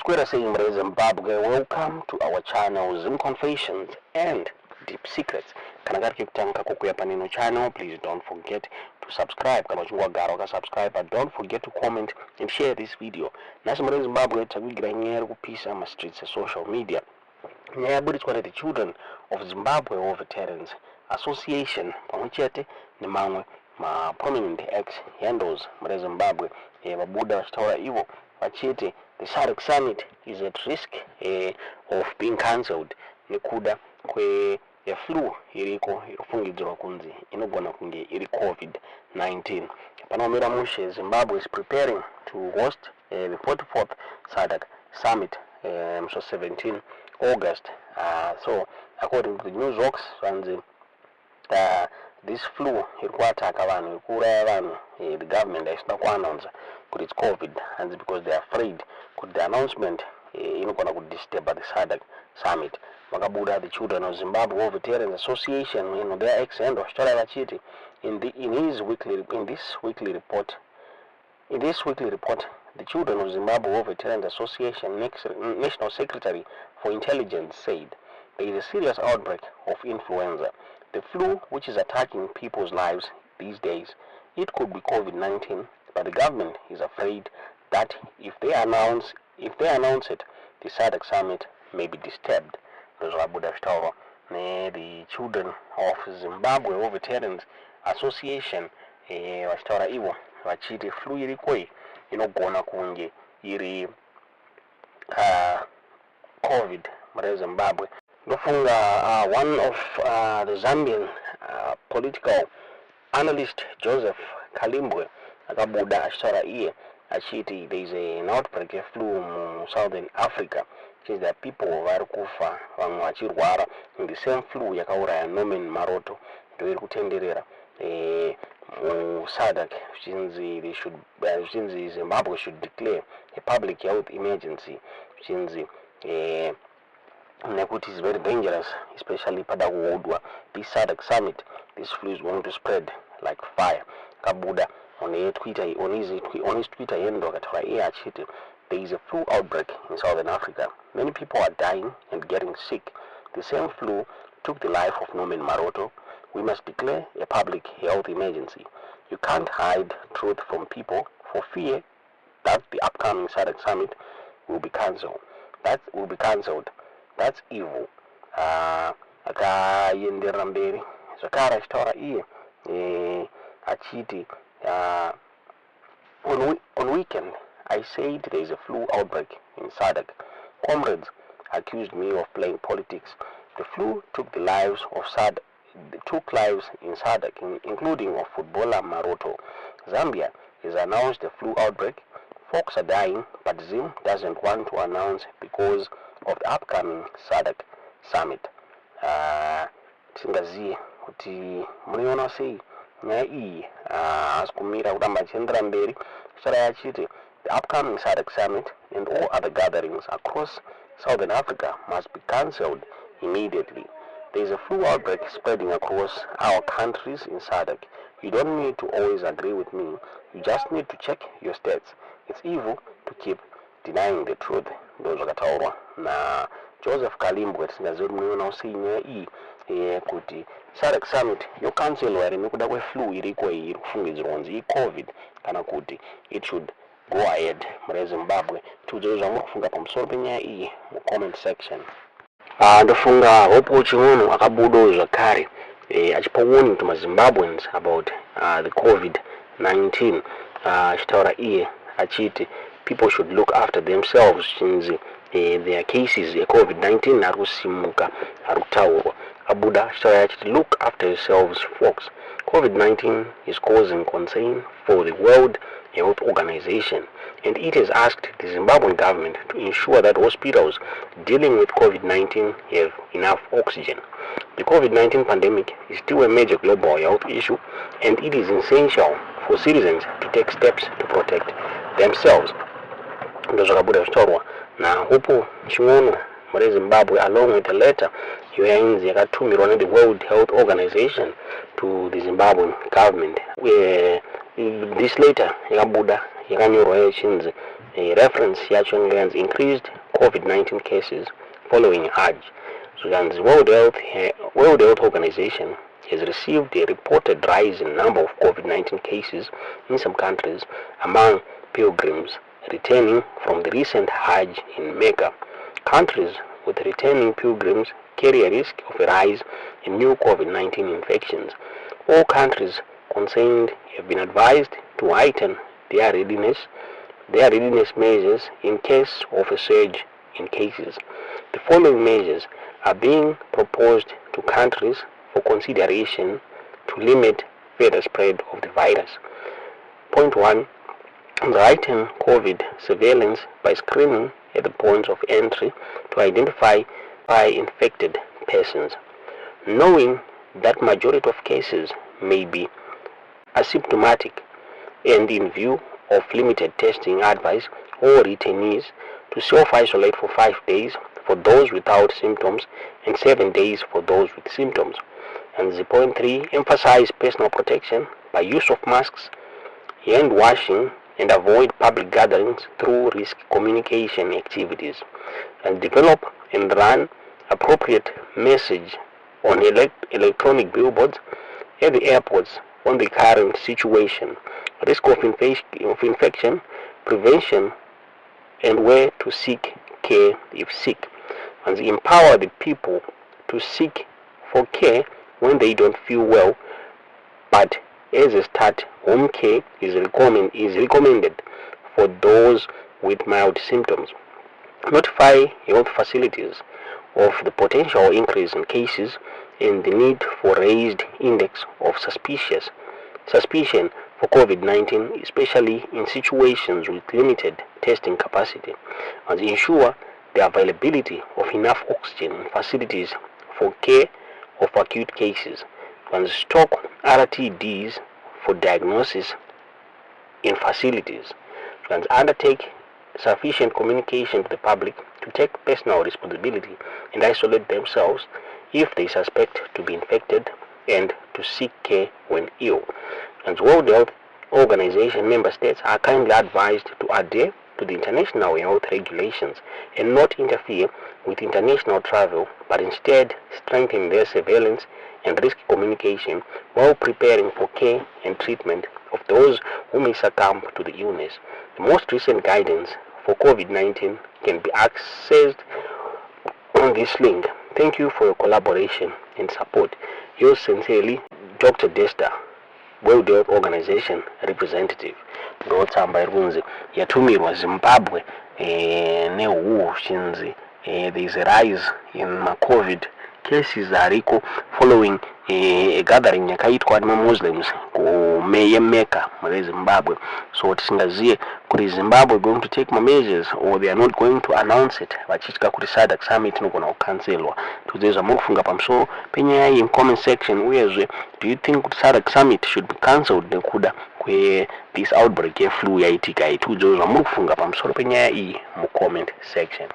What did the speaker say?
Square saying Zimbabwe, welcome to our channel Zim Confessions and Deep Secrets. Kanagari kutanka kukuya panino channel, please don't forget to subscribe. Kana uchungwa garo ka subscribe, but don't forget to comment and share this video. Nasi Zimbabwe takugira nyeri kupisa ma streets of social media. Nyabudi kwa the Children of Zimbabwe War Veterans Association pamochete ni mangwe ma prominent ex-handles mre Zimbabwe babuda vachitaura ivo vachiti the Sadc summit is at risk of being cancelled nekuda kwe flu iriko irifungidzirwa kunzi inogona kunge iri COVID-19. Panomira mushe Zimbabwe is preparing to host the 44th Sadc summit so 17 August. So according to the news works, this flu irikuataka vanhu ikuuraya vanhu, the government haisina kuannounce kuti it's COVID, and because they are afraid kuti the announcement inogona kudisturb the Sadc summit. Makabuda the Children of Zimbabwe War Veterans Association, their ex-hand of vachiti in this weekly report, the Children of Zimbabwe War Veterans Association National Secretary for Intelligence said there is a serious outbreak of influenza, the flu which is attacking people's lives these days. It could be COVID-19, but the government is afraid that if they announce it, the Sadc summit may be disturbed. Those are the Children of Zimbabwe War Veterans Association vachitaura ivo vachiti flu irikoi inogona kunge iri COVID mre Zimbabwe. Ndofunga one of the Zambian political analyst Joseph Kalimbwe akabuda achitaura iye achiti there is an outbreak of flu in Southern Africa. Since there are people vari kufa vamwe vachirwara in the same flu yakauraya Norman Maroto ndoiri kutenderera Sadc zvichinzi Zimbabwe should declare a public health emergency zvichinzi nekuti is very dangerous, especially pada kuhodwa this Sadc summit. This flu is going to spread like fire. Kabuda on his Twitter yendo akataura iye achiti there is a flu outbreak in Southern Africa. Many people are dying and getting sick. The same flu took the life of Norman Maroto. We must declare a public health emergency. You can't hide truth from people for fear that the upcoming Sadc summit will be cancelled. That's evil. Akayenderera mberi zvakare achitaura iye achiti on weekend I said there is a flu outbreak in Sadc. Comrades accused me of playing politics. The flu took lives in Sadc, including of footballer Maroto. Zambia has announced a flu outbreak. Folks are dying, but Zim doesn't want to announce because of the upcoming Sadc summit. Tingaziye kuti munoona sei nyaya iyi asikumira kuramba achiendera mberi. Sara yachiti the upcoming Sadc summit and all other gatherings across Southern Africa must be cancelled immediately. There is a flu outbreak spreading across our countries in Sadc. You don't need to always agree with me. You just need to check your stats. It's evil to keep denying the truth. Ndo zvakataurwa na Joseph Kalimbwe. Tisingazivi kuti munoona sei nyaya iyi kuti Sadc summit yokanselwa here nekuda kweflu iriko iyi iri kufungidzirwa kunzi iCovid kana kuti it should go ahead mre Zimbabwe. Tiudzei zvamuri kufunga pamusoro penyaya iyi mucomment section. Ndofunga Hope Chimunhu akabudawo zvakare achipa warning to Zimbabweans about the COVID-19 achitaura iye achiti people should look after themselves since their cases COVID-19 ari kusimuka ari kutaurwa. Abuda achitaura achiti look after yourselves folks. COVID-19 is causing concern for the World Health Organization, and it has asked the Zimbabwean government to ensure that hospitals dealing with COVID-19 have enough oxygen. The COVID-19 pandemic is still a major global health issue, and it is essential for citizens to take steps to protect themselves. Ndozvakabuda zvichitaurwa na Hope Chimunhu mre Zimbabwe along with a letter yoyainzi yakatumirwa ne the World Health Organization to the Zimbabwean government. This letter yakabuda yakanyorwa yechinzi reference yachongans increased COVID-19 cases following Hajj. So the World Health Organization has received a reported rise in number of COVID-19 cases in some countries among pilgrims returning from the recent Hajj in Mecca. Countries with returning pilgrims carry a risk of a rise in new COVID-19 infections. All countries concerned have been advised to heighten their readiness measures in case of a surge in cases. The following measures are being proposed to countries for consideration to limit further spread of the virus. Point 1. Heighten COVID surveillance by screening at the points of entry to identify infected persons. Knowing that majority of cases may be asymptomatic and in view of limited testing advice, all returnees to self-isolate for 5 days for those without symptoms and 7 days for those with symptoms. And the point 3, emphasize personal protection by use of masks, hand washing, and avoid public gatherings through risk communication activities. And develop and run appropriate message on electronic billboards at the airports on the current situation, risk of infection, prevention, and where to seek care if sick. And empower the people to seek for care when they don't feel well, but as a start, home care is recommended for those with mild symptoms. Notify health facilities of the potential increase in cases and the need for raised index of suspicion for COVID-19, especially in situations with limited testing capacity, and ensure the availability of enough oxygen in facilities for care of acute cases, and stock RTDs for diagnosis in facilities, and undertake sufficient communication to the public to take personal responsibility and isolate themselves if they suspect to be infected and to seek care when ill. And World Health Organization member states are kindly advised to adhere to the international health regulations and not interfere with international travel, but instead strengthen their surveillance and risk communication while preparing for care and treatment of those who may succumb to the illness. The most recent guidance for COVID-19 can be accessed on this link. Thank you for your collaboration and support. Yours sincerely, Dr. Desta, World Health Organization representative. Ndotsamba irunzi yatumirwa Zimbabwe neushinzi. There is a rise in COVID cases ariko following a gathering yakaitwa Muslims ku Mecca mu Zimbabwe. So tisingaziye kuti Zimbabwe going to take measures or they are not going to announce it vachitika kuti Sadc summit inogona kucancelwa. Tuzeza mukufunga pamusoro penyaya in comment section uyezve, do you think kuti Sadc summit should be cancelled nekuda kwe this outbreak ye flu yaitika ituzozva mukufunga pamusoro penyaya iyi mu comment section.